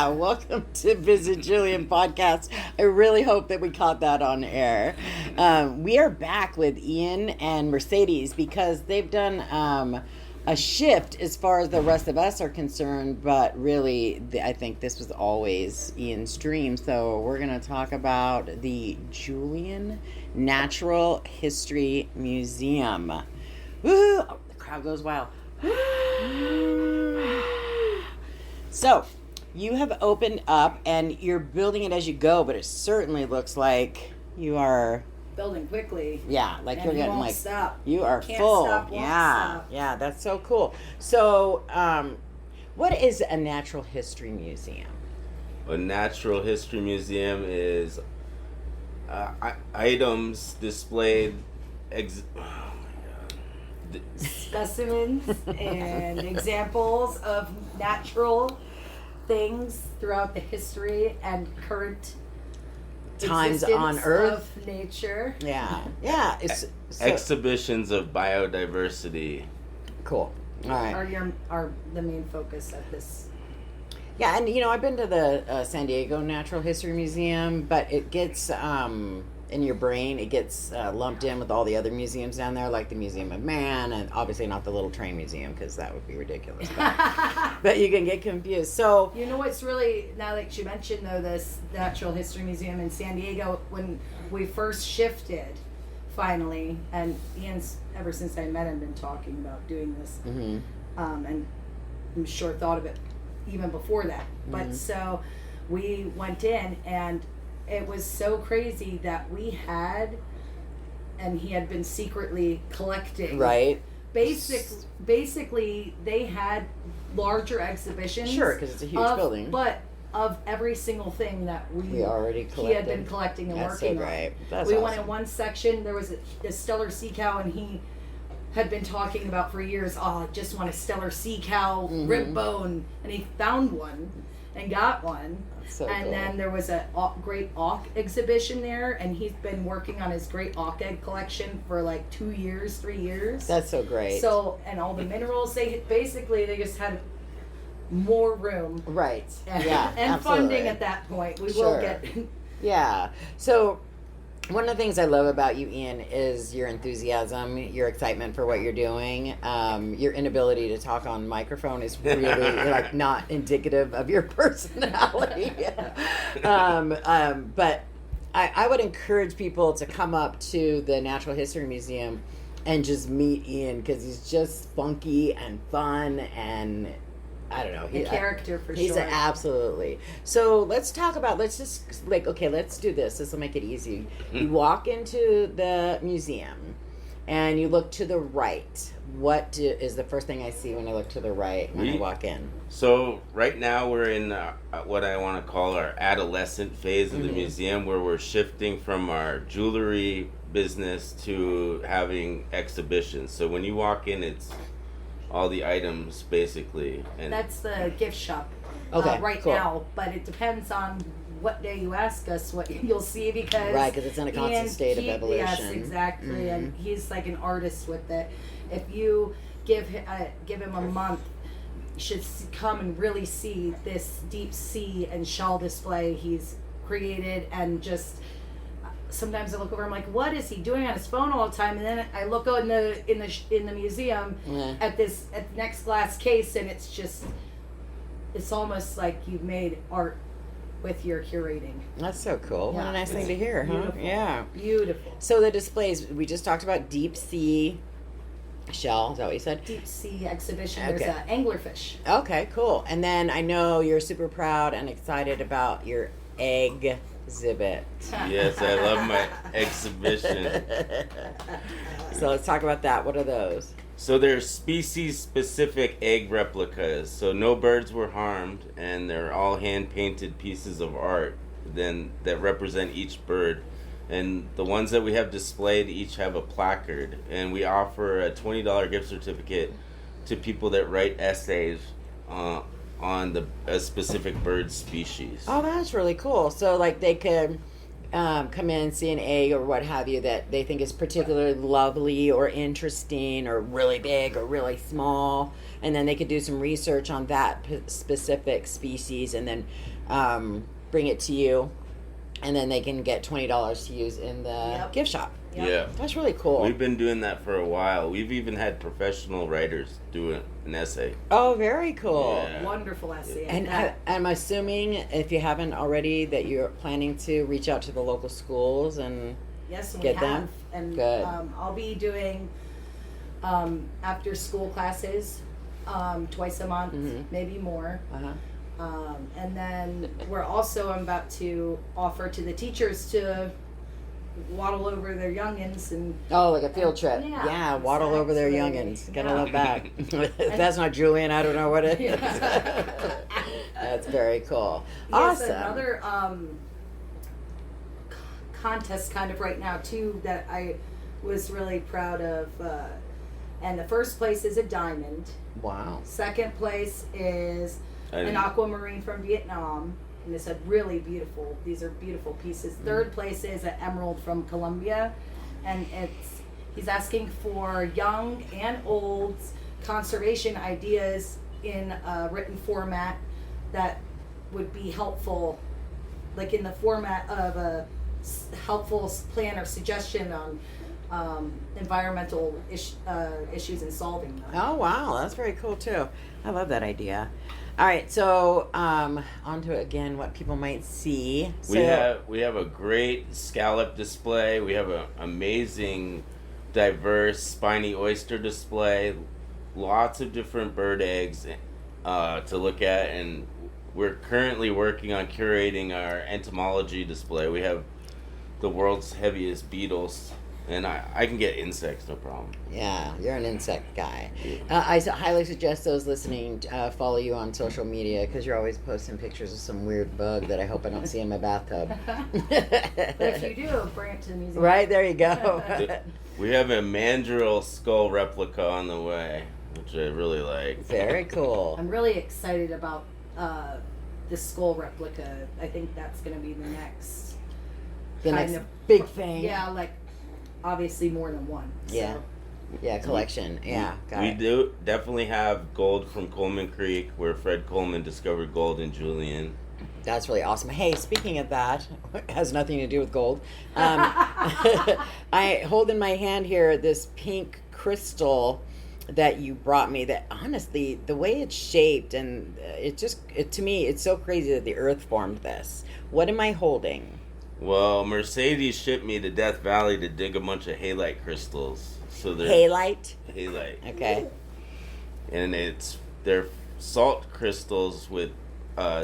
Yeah, welcome to Visit Julian podcast. I really hope that we caught that on air. We are back with Ian and Mercedes because they've done a shift as far as the rest of us are concerned, but really, I think this was always Ian's dream. So we're going to talk about the Julian Natural History Museum. Woo! Oh, the crowd goes wild. So, you have opened up and you're building it as you go, but it certainly looks like you are building quickly. Yeah, like and you're getting won't like stop. You are Can't full. Stop, won't Yeah, stop. yeah, that's so cool. So, what is a natural history museum? A natural history museum is items displayed. Specimens and examples of natural things throughout the history and current Times on Earth. of nature. Yeah, yeah. It's Exhibitions of biodiversity. Cool. All right. Are the main focus of this. Yeah, and I've been to the San Diego Natural History Museum, but it gets in your brain, it gets lumped in with all the other museums down there, like the Museum of Man, and obviously not the Little Train Museum because that would be ridiculous. But you can get confused. So you know what's really, now that you mentioned though, this Natural History Museum in San Diego, when we first shifted, finally, and Ian's ever since I met him been talking about doing this, and I'm sure thought of it even before that. But so we went in and it was so crazy that we had, and he had been secretly collecting. Right. Basically, they had larger exhibitions. Sure, because it's a huge building. But of every single thing that we already collected. He had been collecting and That's working so great. on. That's we awesome. went in one section. There was a stellar sea cow, and he had been talking about for years. Oh, I just want a stellar sea cow rib bone, and he found one and got one. So and cool. then there was a great auk exhibition there, and he's been working on his great auk egg collection for like 2 years, 3 years. That's so great. So, and all the minerals, they just had more room. Right. And, Yeah. and absolutely. funding at that point. We Sure. will get. Yeah. So one of the things I love about you, Ian, is your enthusiasm, your excitement for what you're doing. Your inability to talk on microphone is really like not indicative of your personality. But I would encourage people to come up to the Natural History Museum and just meet Ian because he's just funky and fun and I don't know. A character for He's sure. Absolutely. So let's talk about, let's do this. This will make it easy. You walk into the museum and you look to the right. What is the first thing I see when I look to the right when I walk in? So right now we're in what I want to call our adolescent phase of the museum, where we're shifting from our jewelry business to having exhibitions. So when you walk in, it's all the items basically, and That's the gift shop right cool. now, but it depends on what day you ask us what you'll see because it's in a constant state of evolution. Yes, exactly, and he's like an artist with it. If you give him a month, you should come and really see this deep sea and shawl display he's created, and just sometimes I look over, I'm like, what is he doing on his phone all the time? And then I look in the museum at the next glass case, and it's almost like you've made art with your curating. That's so cool. What a nice thing to hear, huh? Beautiful. Yeah. Beautiful. So the displays, we just talked about deep sea shell. Is that what you said? Deep sea exhibition. Okay. There's anglerfish. Okay, cool. And then I know you're super proud and excited about your egg exhibit. yes, I love my exhibition. So let's talk about that. What are those? So they're species-specific egg replicas. So no birds were harmed, and they're all hand-painted pieces of art that represent each bird. And the ones that we have displayed each have a placard, and we offer a $20 gift certificate to people that write essays on a specific bird species. Oh, that's really cool. So like they could come in, see an egg or what have you that they think is particularly lovely or interesting or really big or really small, and then they could do some research on that specific species and then bring it to you, and then they can get $20 to use in the gift shop. Yep. Yeah. That's really cool. We've been doing that for a while. We've even had professional writers do an essay. Oh, very cool. Yeah. Wonderful essay. And I'm assuming, if you haven't already, that you're planning to reach out to the local schools and yes, we get have. them? And Good. I'll be doing after school classes twice a month, maybe more. And then I'm about to offer to the teachers to waddle over their youngins and like a field trip. Yeah, Yeah, waddle over their exactly. youngins. Gotta Yeah. love that. If that's not Julian, I don't know what it is. Yeah. That's very cool. Yes, Awesome. another contest kind of right now too that I was really proud of. And the first place is a diamond. Wow. Second place is an aquamarine from Vietnam. And it's a really beautiful, these are beautiful pieces. Third place is an emerald from Colombia. And he's asking for young and old's conservation ideas in a written format that would be helpful, like in the format of a helpful plan or suggestion on environmental issues and solving them. Oh, wow. That's very cool, too. I love that idea. All right, so on to again what people might see. So, We have a great scallop display. We have an amazing, diverse spiny oyster display. Lots of different bird eggs to look at, and we're currently working on curating our entomology display. We have the world's heaviest beetles. And I can get insects, no problem. Yeah, you're an insect guy. I highly suggest those listening follow you on social media because you're always posting pictures of some weird bug that I hope I don't see in my bathtub. But if you do, bring it to the museum. Right, there you go. We have a mandrill skull replica on the way, which I really like. Very cool. I'm really excited about the skull replica. I think that's going to be the next The kind next of big thing. Yeah, like obviously more than one. Yeah. So. Yeah, collection. Yeah, got We it. do definitely have gold from Coleman Creek, where Fred Coleman discovered gold in Julian. That's really awesome. Hey, speaking of that, has nothing to do with gold. I hold in my hand here this pink crystal that you brought me that honestly, the way it's shaped and to me, it's so crazy that the earth formed this. What am I holding? Well, Mercedes shipped me to Death Valley to dig a bunch of halite crystals. So they're Halite? halite. Okay. And they're salt crystals with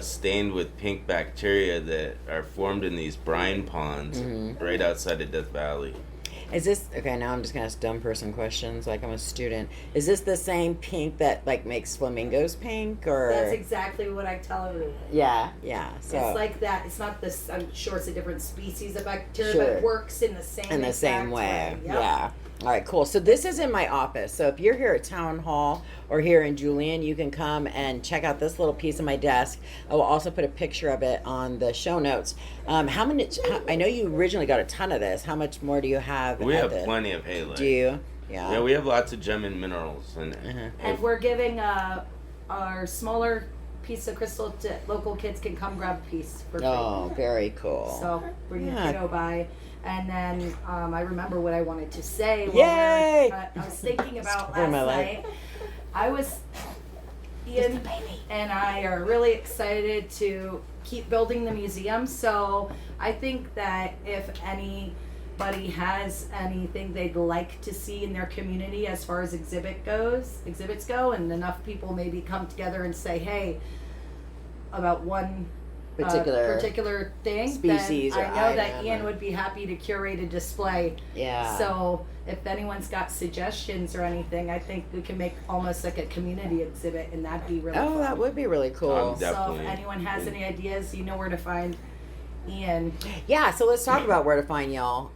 stained with pink bacteria that are formed in these brine ponds right outside of Death Valley. Is this okay? Now I'm just gonna ask dumb person questions, like I'm a student. Is this the same pink that like makes flamingos pink, or? That's exactly what I tell everyone. Yeah. So It's like that. It's not this. I'm sure it's a different species of bacteria, Sure. but it works in the same. in the same exact way. Yep. Yeah. All right, cool. So this is in my office. So if you're here at Town Hall or here in Julian, you can come and check out this little piece of my desk. I will also put a picture of it on the show notes. How many? I know you originally got a ton of this. How much more do you have? We at have plenty of halite. Do you? Yeah. Yeah, we have lots of gem and minerals in it. And we're giving our smaller piece of crystal to local kids can come grab a piece for free. Oh, very cool. So bring your Yeah. kiddo by. And then I remember what I wanted to say. Yay! I was thinking about Story of my last life. night. Ian and I are really excited to keep building the museum. So I think that if anybody has anything they'd like to see in their community as far as exhibits go, and enough people maybe come together and say, hey, about one particular thing, species then or I know that item Ian or- would be happy to curate a display. Yeah. So if anyone's got suggestions or anything, I think we can make almost like a community exhibit, and that'd be really fun. Oh, that would be really cool. So if Definitely. anyone has any ideas, you know where to find Ian. Yeah, so let's talk about where to find y'all.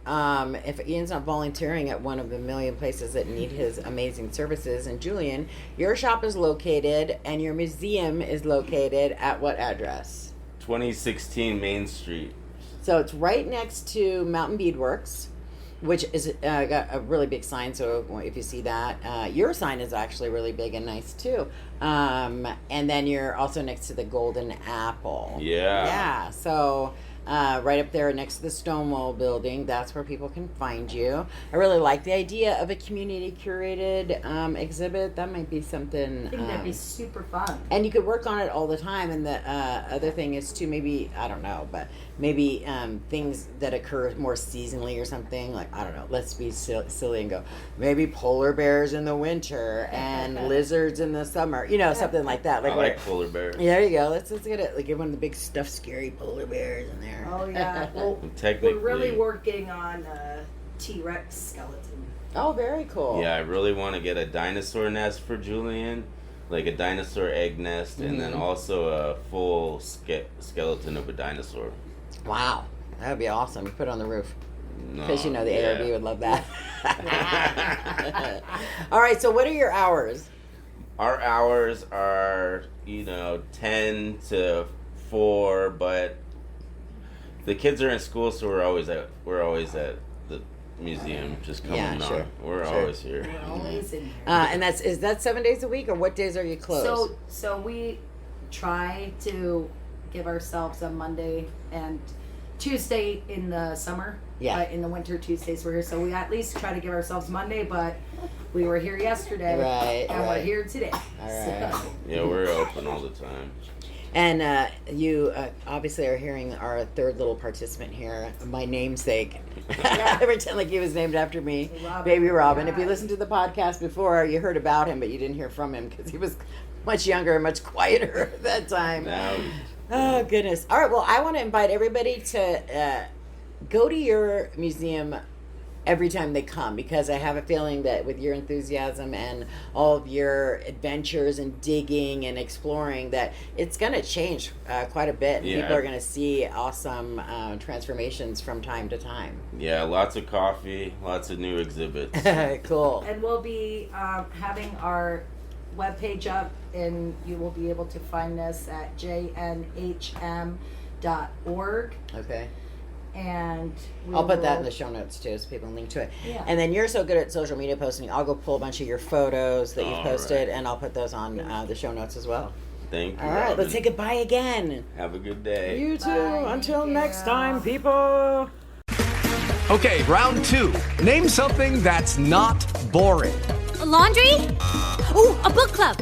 If Ian's not volunteering at one of the million places that need his amazing services, and Julian, your shop is located and your museum is located at what address? 2016 Main Street, So it's right next to Mountain Beadworks, which is got a really big sign. So if you see that, your sign is actually really big and nice too. And then you're also next to the Golden Apple. Yeah. Yeah. So right up there next to the Stonewall building, that's where people can find you. I really like the idea of a community curated exhibit. That might be something. I think that'd be super fun. And you could work on it all the time. And the other thing is too, maybe, I don't know, but maybe things that occur more seasonally or something. Like, I don't know, let's be silly and go, maybe polar bears in the winter and lizards in the summer. You know, something like that. I like polar bears. Yeah, there you go. Let's get it. Like, get one of the big stuffed scary polar bears in there. Oh, yeah. Well, Technically, we're really working on a T-Rex skeleton. Oh, very cool. Yeah, I really want to get a dinosaur nest for Julian, like a dinosaur egg nest, and then also a full skeleton of a dinosaur. Wow. That would be awesome. You put it on the roof. No, Because you know the yeah. ARB would love that. All right, so what are your hours? Our hours are, 10 to 4, but the kids are in school, so we're always at the museum, just coming Yeah, on. sure, We're sure. always here. We're always in here. And is that 7 days a week, or what days are you closed? So we try to give ourselves a Monday and Tuesday in the summer. Yeah. But in the winter, Tuesdays we're here. So we at least try to give ourselves Monday, but we were here yesterday. Right, And we're right. here today. All right. So, Yeah, we're open all the time. And you obviously are hearing our third little participant here, my namesake. I pretend like he was named after me, Robin. Baby Robin. Yeah. If you listened to the podcast before, you heard about him, but you didn't hear from him because he was much younger and much quieter at that time. Now, Oh, goodness. All right, well, I want to invite everybody to go to your museum every time they come, because I have a feeling that with your enthusiasm and all of your adventures and digging and exploring, that it's going to change quite a bit. Yeah. People are going to see awesome transformations from time to time. yeah, lots of coffee, lots of new exhibits. Cool. and we'll be having our webpage up, and you will be able to find us at jnhm.org. Okay. And I'll put that in the show notes too, so people can link to it. Yeah. And then you're so good at social media posting. I'll go pull a bunch of your photos that you've All posted, right. and I'll put those on the show notes as well. Thank you. All right, Robin. let's say goodbye again. Have a good day. You too. Bye. Until Thank next you. time, people. Okay, round two. Name something that's not boring. A laundry? Ooh, a book club.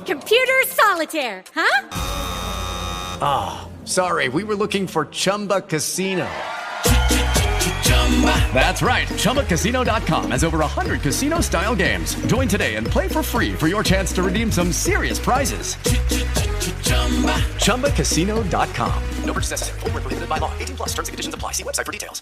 Computer solitaire, huh? Sorry, we were looking for Chumba Casino. That's right. ChumbaCasino.com has over 100 casino-style games. Join today and play for free for your chance to redeem some serious prizes. ChumbaCasino.com. No purchase necessary. Void where prohibited by law. 18+ terms and conditions apply. See website for details.